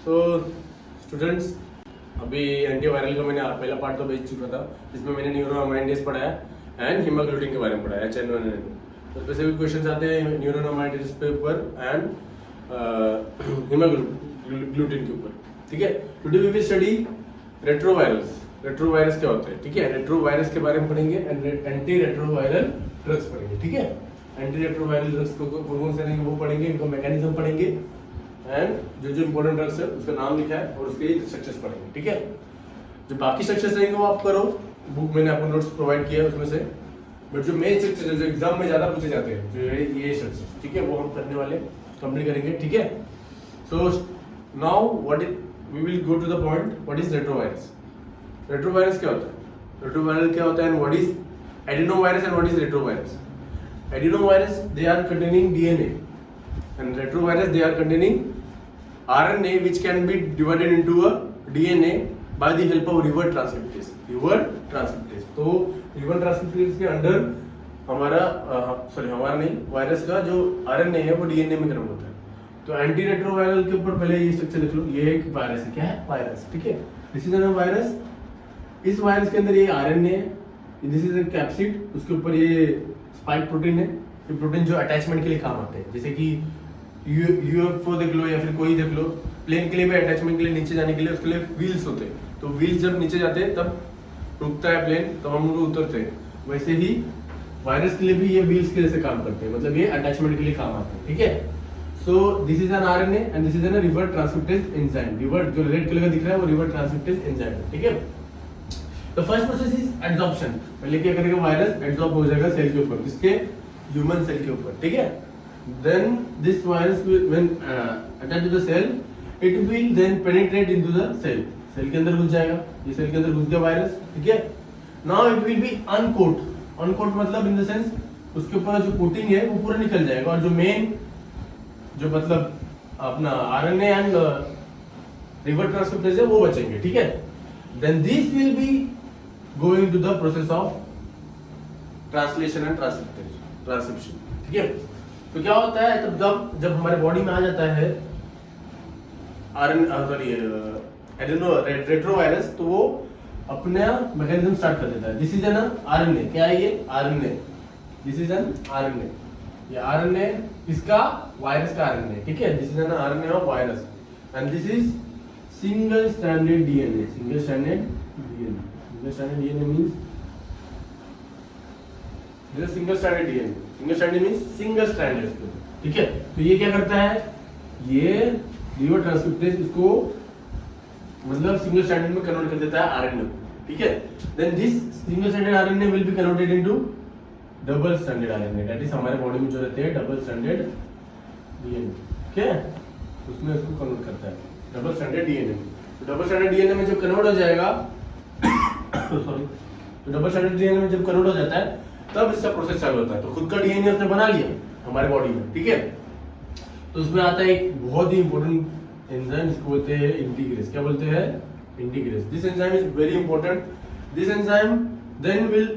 So students, अभी antiviral का मैंने पहला पार्ट तो भेज चुका था, जिसमें मैंने न्यूरोमाइंडेस पढ़ाया एंड हीमोग्लोबिन के बारे में पढ़ाया HN1 तो स्पेसिफिक क्वेश्चंस आते हैं न्यूरोमाइंडेस के ऊपर एंड हीमोग्लोबिन के ऊपर। ठीक है, today we will study retrovirus. Retrovirus क्या होता है? ठीक है, रेट्रोवायरस के बारे में पढ़ेंगे एंड एंटी रेट्रोवायरल ड्रग्स पढ़ेंगे। ठीक है, एंटी रेट्रोवायरल ड्रग्स को कौन से रहेंगे वो पढ़ेंगे, इनका मैकेनिज्म पढ़ेंगे एंड जो इंपॉर्टेंट ड्रग्स है उसका नाम लिखा है और उसके स्ट्रक्चर्स पढ़ेंगे। ठीक है, जो बाकी स्ट्रक्चर्स रहेंगे वो आप करो, बुक मैंने आपको नोट्स प्रोवाइड किया है उसमें से, बट जो मेन स्ट्रक्चर जो एग्जाम में ज्यादा पूछे जाते हैं जो ये स्ट्रक्चर, ठीक है, वो हम करने वाले कंप्लीट करेंगे। ठीक है, so now what is we will go to the point, what is retrovirus. Retrovirus क्या होता है? रेट्रोवायरस क्या होता है and what is adenovirus and what is retrovirus? Adenovirus, they are containing DNA and retrovirus, they are containing RNA which can be divided into a DNA by the help of reverse transcriptase. Reverse transcriptase. तो reverse transcriptase के अंदर हमारा हमारा नहीं, virus का जो RNA है वो DNA में कन्वर्ट होता है। तो एंटी रेट्रोवायरल के ऊपर पहले ये स्ट्रक्चर देख लो, ये एक वायरस है। क्या है? वायरस। ठीक है, दिस इज अ वायरस। इस वायरस के अंदर ये RNA है, दिस इज अ कैप्सिड, उसके ऊपर ये स्पाइक प्रोटीन है। ये प्रोटीन जो अटैचमेंट के लिए काम आते हैं, जैसे कि यूएफओ देख लो या फिर कोई देख लो, प्लेन के लिए भी अटैचमेंट के लिए नीचे जाने के लिए उसके लिए व्हील्स होते हैं, तो व्हील्स जब नीचे जाते हैं तब रुकता है प्लेन, तब हम लोग उतरते हैं। वैसे ही वायरस के लिए भी ये व्हील्स के जैसे काम करते हैं, मतलब ये अटैचमेंट के लिए काम आते हैं। ठीक है, so this is an RNA and this is an reverse transcriptase enzyme. Reverse जो रेड कलर का दिख रहा है वो रिवर्स ट्रांसक्रिप्टेज एंजाइम है। ठीक है, तो फर्स्ट प्रोसेस इज एड्सॉर्प्शन। पहले क्या करेगा, वायरस एड्सॉर्ब हो जाएगा सेल के ऊपर, किसके? ह्यूमन सेल के ऊपर। ठीक है, then this virus when attach to the cell it will then penetrate into the cell. Cell के अंदर घुस जाएगा, ये सेल के अंदर घुस गया वायरस। ठीक है, now it will be unquote. Unquote मतलब इन द सेंस उसके ऊपर जो कोटिंग है वो पूरा निकल जाएगा और जो मेन जो मतलब अपना आरएनए एंड रिवर्स ट्रांसक्रिप्टेज है वो बचेंगे। ठीक है, then this will be going to the process of translation and transcription। ठीक है, तो क्या होता है तब जब हमारे बॉडी में आ जाता है रेट्रोवायरस, तो वो अपना मैकेनिज्म स्टार्ट कर देता है। This is an RNA. क्या है ये? RNA. This is an RNA. ये आरएनए इसका वायरस का आरएनए। ठीक है, this is an RNA of virus and this is single stranded DNA. Single stranded DNA. Single stranded DNA means this is single stranded DNA. Single stranded means single stranded. ठीक है, तो ये क्या करता है, ये रिवर्स ट्रांसक्रिप्टेज इसको मतलब सिंगल स्ट्रैंडेड में कन्वर्ट कर देता है आरएनए को। ठीक है, then this single stranded RNA will be converted into double stranded RNA. That is हमारे बॉडी में जो रहते हैं डबल स्ट्रैंडेड डीएनए। ठीक है, उसमें इसको कन्वर्ट करता है डबल स्ट्रैंडेड डीएनए। तो डबल स्ट्रैंडेड डीएनए में जब कन्वर्ट हो जाएगा सॉरी, तो डबल स्ट्रैंडेड डीएनए में जब कन्वर्ट हो जाता है तब इसका प्रोसेस चालू होता है। तो खुद का डीएनए उसने बना लिया हमारे बॉडी में। ठीक है, तो उसमें आता है एक बहुत ही इंपॉर्टेंट एंजाइम, जिसको बोलते हैं इंटीग्रेस। क्या बोलते हैं? Integrase. This enzyme is very important. This enzyme then will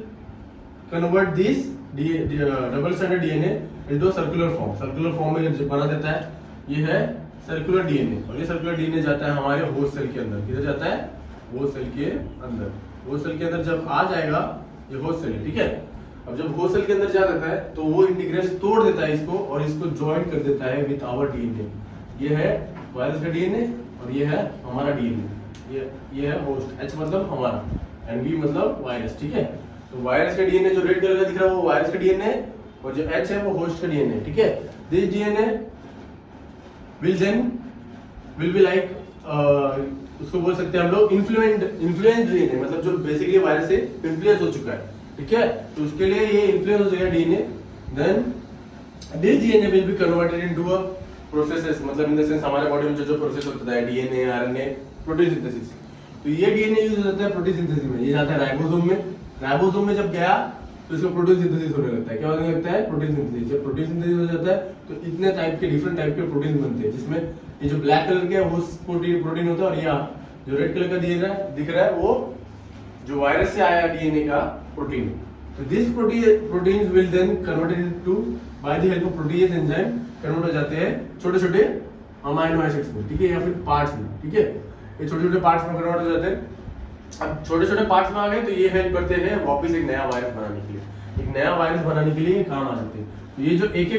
convert this double stranded DNA into circular form. Circular form में जब बना देता है, ये है सर्कुलर डीएनए, और ये सर्कुलर डीएनए जाता है हमारे होस्ट सेल के अंदर। किधर जाता है? होस्ट सेल के अंदर। होस्ट सेल के अंदर जब आ जाएगा, ये होस्ट सेल है। ठीक है, अब जब होस्ट सेल के अंदर जा देता है तो वो इंटीग्रेस तोड़ देता है इसको और इसको ज्वाइन कर देता है विद आवर डीएनए। ये है वायरस का डीएनए और ये है हमारा डीएनए। ये है होस्ट, एच मतलब हमारा एंड वी मतलब वायरस। ठीक है, तो वायरस का डीएनए जो रेड कलर का दिख रहा है वो वायरस का डीएनए है और जो एच है वो होस्ट का डीएनए। ठीक है, this DNA will be like उसको बोल सकते हैं हम लोग इन्फ्लुएंस डीएनए, मतलब जो बेसिकली वायरस से इन्फ्लुएंस हो चुका है। ठीक है, तो उसके लिए ये इन्फ्लुएंस हो जाएगा DNA. Then this DNA will be converted into a processes, मतलब इन द सेंस हमारे बॉडी में जो प्रोसेस होता है डीएनए, आरएनए, प्रोटीन सिंथेसिस, तो ये डीएनए यूज होता है प्रोटीन सिंथेसिस में। ये जाता है राइबोसोम में। राइबोसोम में जब गया तो इसको प्रोटीन सिंथेसिस होने लगता है। क्या होने लगता है? Protein synthesis. जब प्रोटीन सिंथेसिस हो जाता है तो इतने टाइप के डिफरेंट टाइप के प्रोटीन बनते हैं, जिसमें ये जो ब्लैक कलर के है वो प्रोटीन होता है और यहाँ जो रेड कलर का दिख रहा है वो जो वायरस से आया डीएनए का प्रोटीन। तो this proteins will then converted into by the help of protease enzyme, convert हो जाते हैं छोटे छोटे अमाइनो एसिड्स में, ठीक है, या फिर पार्ट्स में, ठीक है, ये छोटे छोटे पार्ट्स में कन्वर्ट हो जाते हैं। अब छोटे छोटे पार्ट्स में आ गए तो ये हेल्प करते हैं वापस एक नया वायरस बनाने के लिए, एक नया वायरस बनाने के लिए काम आ सकते हैं। तो ये जो एक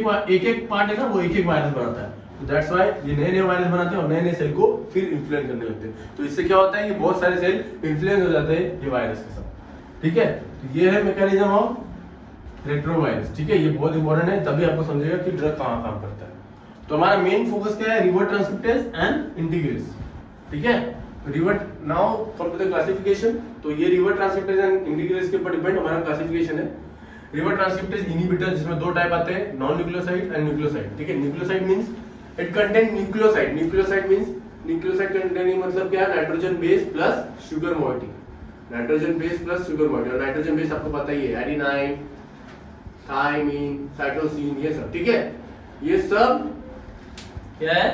एक पार्ट है ना, वो एक एक वायरस बनाता है। तो दैट्स व्हाई ये नए नए वायरस बनाते हैं और नए नए सेल को फिर इन्फ्लुएंस करने लगते हैं। तो इससे क्या होता है कि बहुत सारे सेल इन्फ्लुएंस हो जाते हैं ये वायरस के साथ, ठीक है। तो ये है मैकेनिज्म ऑफ रेट्रोवायरस, ठीक है, ये बहुत इंपॉर्टेंट है, तभी आपको समझेगा कि ड्रग कहाँ काम करता है। तो हमारा मेन फोकस क्या है, रिवर्स ट्रांसक्रिप्टेज एंड इंटीग्रेज, ठीक है। Revert now come to the classification. तो ये रिवर्स ट्रांसक्रिप्टेज एंड इंटीग्रेज के ऊपर डिपेंड हमारा क्लासिफिकेशन है। रिवर्स ट्रांसक्रिप्टेज इनहिबिटर, जिसमें दो टाइप आते हैं, नॉन न्यूक्लियोसाइड एंड न्यूक्लियोसाइड, ठीक है। Nucleoside means it contain nucleoside, nucleoside means nucleoside containing मतलब क्या है, nitrogen base plus sugar moiety, nitrogen base plus sugar moiety. और नाइट्रोजन बेस आपको पता ही है, एडेनाइन, थायमीन, साइटोसिन, ये सब, ठीक है, ये सब क्या है,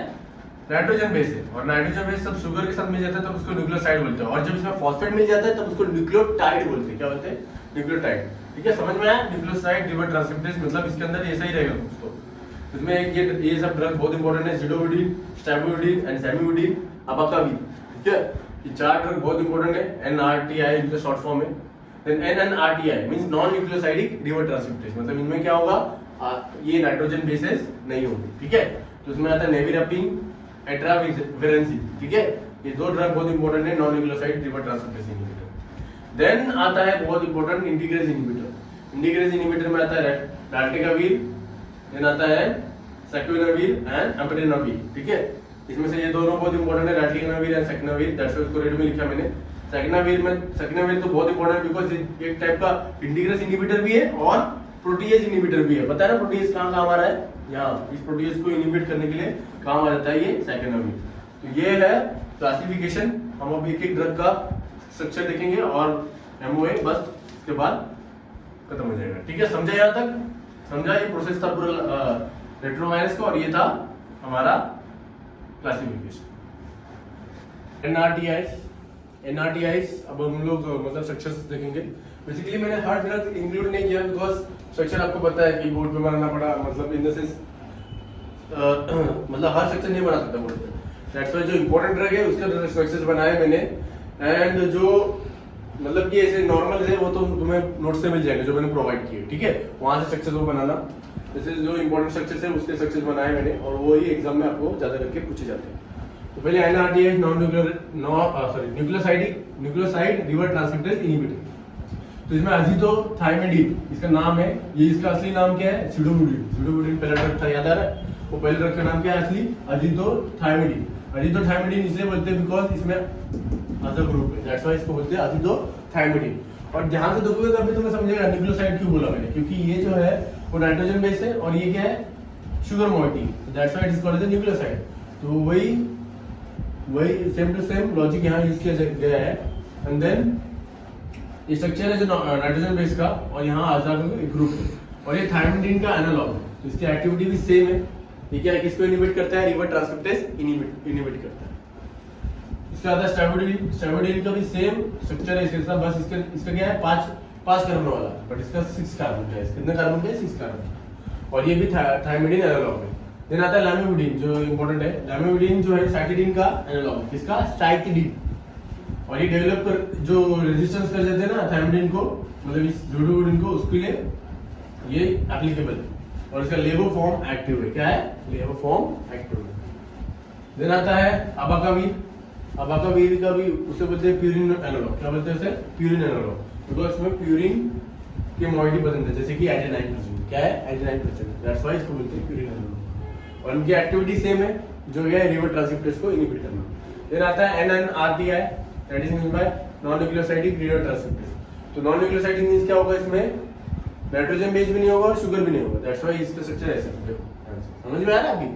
नाइट्रोजन बेस है। और नाइट्रोजन बेस सब शुगर के साथ मिल जाता है तब उसको न्यूक्लियोसाइड बोलते हैं, और जब इसमें फॉस्फेट मिल जाता है तब उसको न्यूक्लियोटाइड बोलते हैं। क्या बोलते हैं, न्यूक्लियोटाइड, ठीक है। समझ में आया, न्यूक्लियोसाइड रिवर्स ट्रांसक्रिप्टेज मतलब इसके अंदर ऐसा ही रहेगा कुछ। तो इसमें एक ये सब ड्रग बहुत इंपॉर्टेंट है, जिडोविडिन, स्टैबिविडिन एंड सैमिविडिन, अबाकाविर, ठीक है। ये चार ड्रग बहुत इंपॉर्टेंट है, एनआरटीआई इनका शॉर्ट फॉर्म है। Then NNRTI means non nucleosidic reverse transcriptase, मतलब इनमें क्या होगा, ये नाइट्रोजन बेसेस नहीं होंगे, ठीक है। तो इसमें आता है नेविरापिन, एट्राविरेंसी, ठीक है। ये दो ड्रग बहुत इंपॉर्टेंट है, non nucleoside reverse transcriptase inhibitor. Then आता है बहुत important integrase inhibitor. Integrase inhibitor में आता है डाल्टेकावीर, देन आता है सेक्विनावीर एंड एम्पेटेनावीर, ठीक है। इसमें से ये दोनों बहुत इंपॉर्टेंट है, डाल्टेकावीर एंड सेक्विनावीर, दैट्स व्हाई इसको रेड में लिखा मैंने। सेक्विनावीर तो बहुत इंपॉर्टेंट है बिकॉज़ एक टाइप का इंटीग्रेज इनहिबिटर भी है और प्रोटीएज इनहिबिटर भी है। पता है ना प्रोटीएज कहाँ काम आ रहा है, यहाँ इस प्रोटीएज को इनहिबिट करने के लिए काम आ जाता है ये सेक्विनावीर। तो ये है क्लासिफिकेशन। हम अब एक एक ड्रग का स्ट्रक्चर देखेंगे और एमओए, बस उसके बाद खत्म हो जाएगा, ठीक है। समझा यहाँ तक, समझा, ये प्रोसेस था पूरा रेट्रोवायरस का, और ये था हमारा क्लासिफिकेशन। एनआरटीआईज अब हम लोग मतलब स्ट्रक्चर्स देखेंगे। बेसिकली मैंने हर ड्रग इंक्लूड नहीं किया बिकॉज स्ट्रक्चर आपको पता है कि बोर्ड पे बनाना पड़ा, मतलब इन द सेंस मतलब हर स्ट्रक्चर नहीं बना सकता बोर्ड पे। दैट्स व्हाई जो इंपॉर्टेंट ड्रग है उसके स्ट्रक्चर्स बनाए मैंने, एंड जो मतलब कि ऐसे नॉर्मल है वो तो तुम्हें नोट्स से मिल जाएंगे जो मैंने प्रोवाइड किए, ठीक है। वहां से स्ट्रक्चर्स को बनाना, जैसे जो इंपॉर्टेंट स्ट्रक्चर्स है उसके स्ट्रक्चर्स बनाए मैंने, और वो ही एग्जाम में आपको ज्यादा करके पूछे जाते हैं। तो पहले एनआरटीआई न्यूक्लियोसाइड रिवर्स ट्रांसक्रिप्टेज इनहिबिटर। तो इसमें अजीथ्रोथायमिडीन इसका नाम है, ये इसका असली नाम क्या है, सिडोविडिन। सिडोविडिन पहला ड्रग था, याद आ रहा है, वो पहले ड्रग का नाम क्या है असली, अजीथ्रोथायमिडीन। अजीथ्रोथायमिडीन इसलिए बोलते हैं बिकॉज इसमें अदर ग्रुप है, दैट्स व्हाई इसको बोलते हैं अजीथ्रोथायमिडीन। और ध्यान से देखोगे तभी तुम्हें समझेगा न्यूक्लियोसाइड क्यों बोला मैंने, क्योंकि ये जो है वो नाइट्रोजन बेस है और ये क्या है, sugar moiety, that's why it is called as nucleoside. तो वही सेम टू सेम लॉजिक यहाँ यूज किया गया है। एंड देन ये स्ट्रक्चर है जो नाइट्रोजन बेस का, और यहाँ आजाद ग्रुप है, और ये थायमिडीन का एनालॉग है, तो इसकी एक्टिविटी भी सेम है। ये क्या है, किसको इनहिबिट करता है, रिवर्स ट्रांसक्रिप्टेज इनहिबिट करता है। इसका आता है स्टैबिविडिन। स्टैबिविडिन का भी सेम स्ट्रक्चर है इसके साथ, बस इसका क्या है, पांच कार्बन वाला, बट इसका 6 कार्बन का है। कितने कार्बन का है, 6 कार्बन, और ये भी थायमिडीन एनालॉग है। देन आता है लैमिविडिन जो इंपॉर्टेंट है। लैमिविडिन जो है साइटिडीन का एनालॉग है, किसका, साइटिडीन। और ये डेवलप कर जो रेजिस्टेंस कर देते हैं ना थायमिडीन को, मतलब इस जोडोविडिन को, उसके लिए ये एप्लीकेबल है। और इसका लेवो फॉर्म एक्टिव है, क्या है, लेवो फॉर्म एक्टिव है। देन आता है अबाकावीर। अबाकावीर का भी उसे बोलते हैं प्यूरिन एनालॉग। क्या बोलते हैं उसे, प्यूरिन एनालॉग, बिकॉज़ इसमें प्यूरिन की मोइटी पसंद है, जैसे कि 89%, क्या है 89%, दैट्स व्हाई इसको बोलते हैं प्यूरिन एनालॉग। और इनकी एक्टिविटी सेम है, जो है रिवर्स ट्रांसक्रिप्टेज को इनहिबिट करना। देन आता है NNRTI, that is mean by non nucleosidic reverse transcriptase. तो नॉन न्यूक्लियोसाइडिक मींस क्या होगा, इसमें नाइट्रोजन बेस भी नहीं होगा और शुगर भी नहीं होगा, दैट्स व्हाई इसका स्ट्रक्चर ऐसा है। समझ में आ रहा है अभी।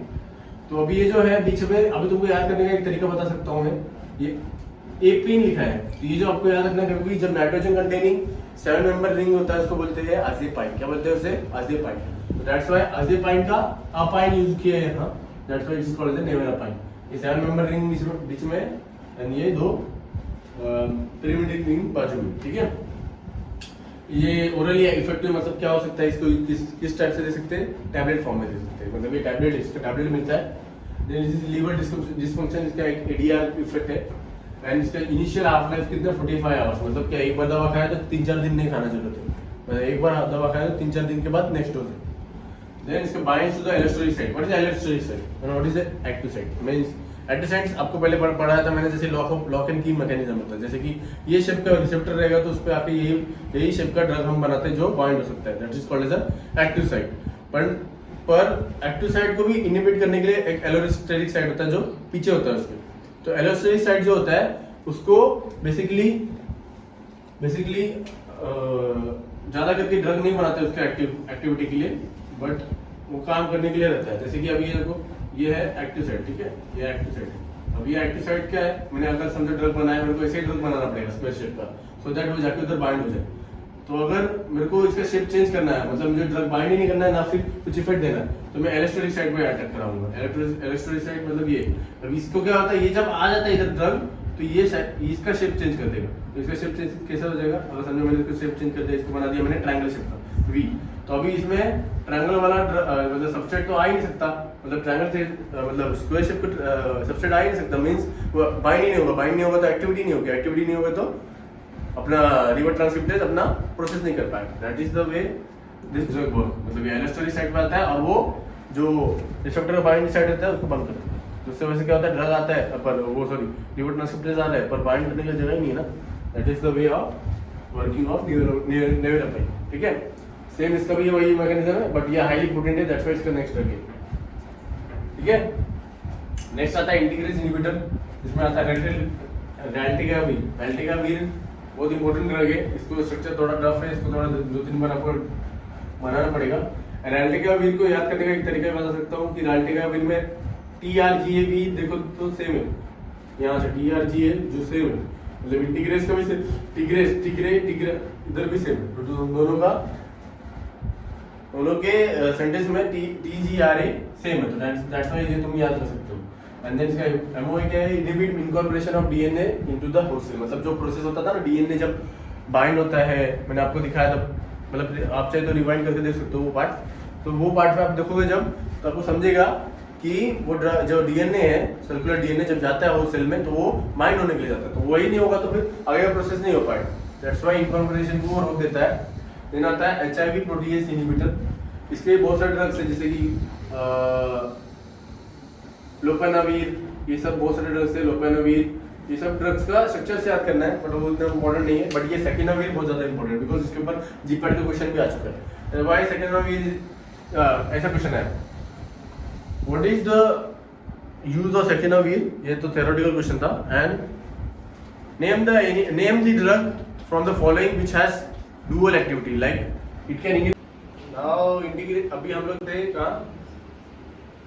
तो अभी ये जो है बीच में, अभी तुमको याद करने का एक तरीका बता सकता हूं मैं, ये एपीन लिखा है, तो ये जो आपको याद रखना है, क्योंकि जब नाइट्रोजन कंटेनिंग 7 मेंबर रिंग होता है उसको बोलते हैं अज़ेपाइन। क्या बोलते हैं उसे, अज़ेपाइन। तो दैट्स व्हाई अज़ेपाइन का अपाइन यूज किया है यहाँ, that's why it is called as nevirapine. ये 7 मेंबर रिंग बीच में, एंड ये दो पिरामिडिक रिंग बाजू में, ठीक है। ये ओरली इफेक्टिव मतलब क्या हो सकता है, इसको किस टाइप से दे सकते हैं, टैबलेट फॉर्म में दे सकते हैं, मतलब ये टैबलेट, इसका टैबलेट मिलता है, लीवर डिस्फंक्शन इसका एक एडीआर इफेक्ट है। एंड इसका इनिशियल हाफ लाइफ कितना 45 आवर्स, मतलब क्या एक बार दवा खाया तो 3-4 दिन नहीं खाना जरूरत है, मतलब एक बार दवा खाया तो 3-4 दिन के बाद नेक्स्ट डोज है। देन इसका binds to the allosteric site. What is allosteric site and what is active site? Means active sites आपको पहले पढ़ाया था मैंने, जैसे लॉक एंड की मैकेनिज्म होता है, जैसे कि ये शेप का रिसेप्टर रहेगा तो उस पे आके यही शेप का ड्रग हम बनाते हैं जो बाइंड हो सकता है, that is called as a active site. पर एक्टिव साइट को भी इनहिबिट करने के लिए एक एलोस्टेरिक साइट होता है जो पीछे होता है उसके। तो एलोस्टेरिक साइट जो होता है उसको बेसिकली ज्यादा करके ड्रग नहीं बनाते उसके एक्टिविटी के लिए, बट वो काम करने के लिए रहता है। जैसे कि अभी ये देखो, ये है एक्टिव साइट, ठीक है, ये एक्टिव साइट है। अब ये एक्टिव साइट क्या है, मैंने अगर समझो ड्रग बनाया, मेरे को ऐसे ही ड्रग बनाना पड़ेगा स्क्वायर शेप का, सो दैट वो जाके उधर बाइंड हो जाए। तो अगर मेरे को इसका शेप चेंज करना है, मतलब मुझे ड्रग बाइंड ही नहीं करना है ना फिर कुछ इफेक्ट देना है, तो मैं एलोस्टेरिक साइट पे अटैक कराऊंगा। एलोस्टेरिक साइट मतलब ये, अब इसको क्या होता है, ये जब आ जाता है इधर ड्रग तो ये इसका शेप चेंज कर देगा। तो इसका शेप चेंज कैसे हो जाएगा, अगर समझो मैंने इसका शेप चेंज कर दिया, इसको बना दिया मैंने ट्रायंगल शेप का वी, तो अभी इसमें ट्रायंगल वाला मतलब सबस्ट्रेट तो आ ही नहीं सकता, मतलब ट्रायंगल से मतलब स्क्वायर शेप का सबस्ट्रेट आ ही नहीं सकता, मींस बाइंड ही नहीं होगा, बाइंड नहीं होगा तो एक्टिविटी नहीं होगी, एक्टिविटी नहीं होगा तो अपना रिवर ट्रांसक्रिप्टेज अपना प्रोसेस नहीं कर पाएगा। That is the way this drug work. मतलब ये एलोस्टेरिक साइट पे आता है और वो जो रिसेप्टर बाइंड साइट होता है उसको बंद करता है। उससे वैसे क्या होता है, ड्रग आता है पर वो सॉरी रिवर ट्रांसक्रिप्टेज आ रहा है पर बाइंड करने की जगह ही नहीं है ना। That is the way of working of nevirapine, ठीक है। सेम इसका भी वही मैकेनिज्म है, बट ये हाईली पोटेंट है, दैट्स व्हाई इसका नेक्स्ट ड्रग है, ठीक है। नेक्स्ट आता है इंटीग्रेज इनहिबिटर, इसमें आता है रैल्टिगावीर। रैल्टिगावीर बहुत इंपॉर्टेंट ड्रग है, इसको स्ट्रक्चर थोड़ा टफ है, इसको थोड़ा 2-3 बार आपको बनाना पड़ेगा। रैल्टिगावीर को याद करने का एक तरीका बता सकता हूँ कि रैल्टिगावीर में TRGA देखो तो सेम है, यहाँ से TRGA जो सेम है, मतलब इंटीग्रेज का भी टिग्रे इधर भी सेम है, तो दोनों के सेंटेंस में TGRA सेम है, तो दैट्स व्हाई ये तुम याद कर सकते हो। एंड देन इसका MOA क्या है, inhibit incorporation of DNA into the host cell. मतलब जो प्रोसेस होता था ना, DNA जब बाइंड होता है, मैंने आपको दिखाया था, मतलब आप चाहे तो रिवाइंड करके देख सकते हो वो पार्ट। तो वो पार्ट में आप देखोगे जब, तो आपको समझेगा कि वो जो DNA है, सर्कुलर DNA जब जाता है वो सेल में, तो वो बाइंड होने के लिए जाता है, तो वही नहीं होगा तो फिर आगे का प्रोसेस नहीं हो पाएगा। दैट्स व्हाई इनकॉर्पोरेशन को वो रोक देता है। देन आता है HIV प्रोटीएज इनहिबिटर। इसके बहुत सारे ड्रग्स हैं, जैसे कि लोपेनावीर, ये सब बहुत सारे ड्रग्स है, लोपेनावीर, ये सब ड्रग्स का स्ट्रक्चर से याद करना है, बट वो इतना इंपॉर्टेंट नहीं है। बट ये सेकेंडावीर बहुत ज्यादा इंपॉर्टेंट, बिकॉज इसके ऊपर जीपैट का क्वेश्चन भी आ चुका है। व्हाई सेकेंडावीर, ऐसा क्वेश्चन है, what is the use of सेकेंडावीर, ये तो थ्योरेटिकल क्वेश्चन था। And name the drug from the following which has dual activity, like it can now integrate. अभी हम लोग थे कहाँ,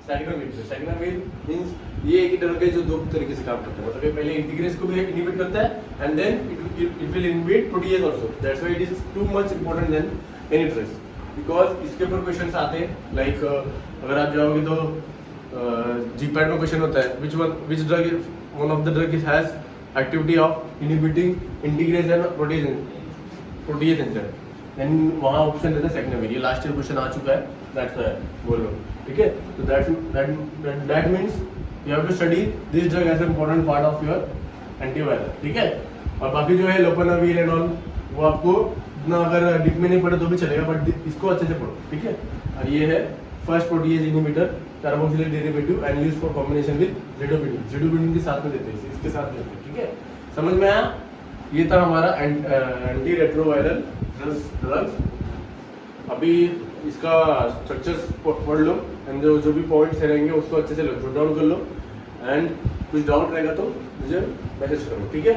सेकेंडावीर मींस ये एक ही ड्रग है जो दो तरीके से काम करता है, मतलब ये पहले इंटीग्रेज को भी इनहिबिट करता है and then it will inhibit protease also. That's why it is too much important then any drugs, because इसके ऊपर क्वेश्चंस आते हैं, लाइक अगर आप जाओगे तो जीपैट में क्वेश्चन होता है which drug is one of the drug has activity of inhibiting integrase and protease enzyme, then वहाँ ऑप्शन देता है सेकेंडावीर। ये लास्ट ईयर क्वेश्चन आ चुका है, दैट्स व्हाई बोल रहा हूँ, ठीक है। तो that means you have to study this drug as important part of your antiviral, ठीक है। और बाकी जो है लोपेनावीर एंड ऑल, वो आपको इतना अगर डीप में नहीं पढ़े तो भी चलेगा, बट इसको अच्छे से पढ़ो, ठीक है। और ये है first protease inhibitor, carboxylic derivative and used for combination with zidovudine के साथ में देते हैं, इसके साथ देते हैं, ठीक है। समझ में आया? ये था हमारा एंटी रेट्रोवायरल ड्रग्स। अभी इसका स्ट्रक्चर्स पढ़ लो एंड जो भी पॉइंट्स रहेंगे उसको अच्छे से नोट डाउन कर लो, एंड कुछ डाउट रहेगा तो मुझे मैसेज करो, ठीक है।